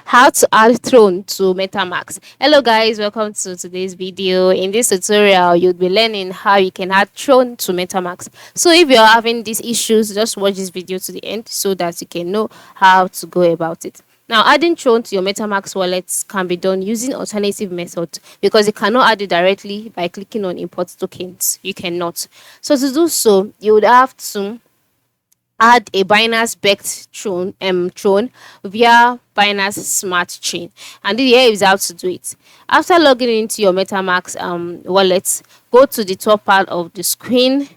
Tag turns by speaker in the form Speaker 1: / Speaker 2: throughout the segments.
Speaker 1: How to add Throne to MetaMask. Hello guys, welcome to today's video. In this tutorial, you'll be learning how you can add Throne to MetaMask. So if you're having these issues, just watch this video to the end so that you can know how to go about it. Now, adding Throne to your MetaMask wallets can be done using alternative methods because you cannot add it directly by clicking on import tokens. You cannot. So to do so, you would have to add a Binance backed Tron via Binance Smart Chain. And here is how to do it. After logging into your MetaMask wallet, go to the top part of the screen,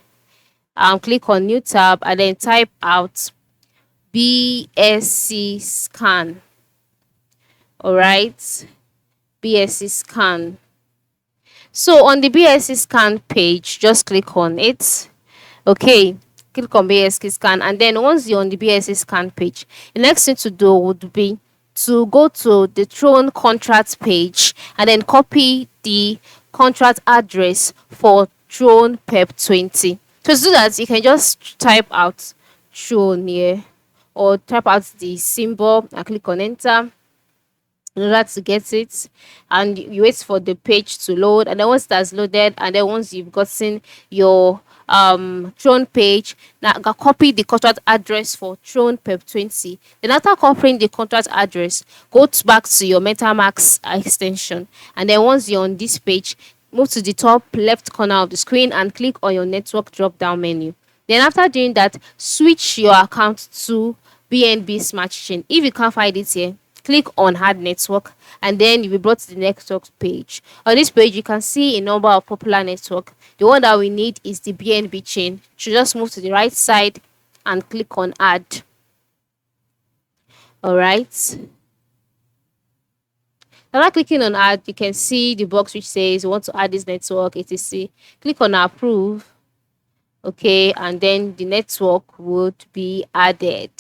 Speaker 1: click on new tab, and then type out BSC scan. All right, BSC scan. So on the BSC scan page, just click on it. Okay, click on BSC scan, and then once you're on the BSC scan page, the next thing to do would be to go to the Tron contract page and then copy the contract address for Tron PEP20. So to do that, you can just type out Tron here or type out the symbol and click on enter in order to get it, and you wait for the page to load. And then once that's loaded, and then once you've gotten your Tron page, now copy the contract address for Tron PEP20. Then after copying the contract address, back to your MetaMask extension, and then once you're on this page, move to the top left corner of the screen and click on your network drop down menu. Then after doing that, switch your account to BNB Smart Chain. If you can't find it here, click on add network, and then you'll be brought to the network page. On this page, you can see a number of popular network. The one that we need is the BNB chain. So just move to the right side and click on add. All right. After clicking on add, you can see the box which says you want to add this network, etc. Click on approve. Okay, and then the network would be added.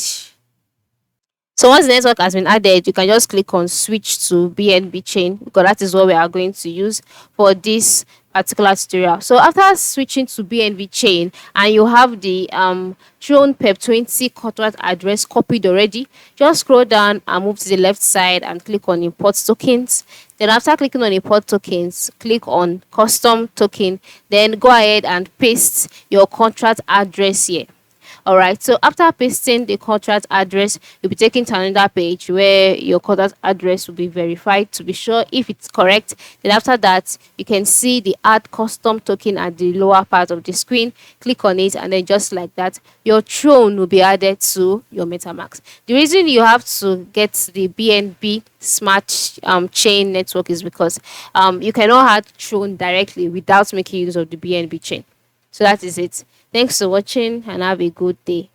Speaker 1: So once the network has been added, you can just click on switch to BNB chain because that is what we are going to use for this particular tutorial. So after switching to BNB chain and you have the Tron PEP20 contract address copied already, just scroll down and move to the left side and click on import tokens. Then after clicking on import tokens, click on custom token, then go ahead and paste your contract address here. All right, so after pasting the contract address, you'll be taken to another page where your contract address will be verified to be sure if it's correct. Then after that, you can see the add custom token at the lower part of the screen. Click on it, and then just like that, your Tron will be added to your MetaMask. The reason you have to get the BNB Smart Chain network is because you cannot add Tron directly without making use of the BNB chain. So that is it. Thanks for watching and have a good day.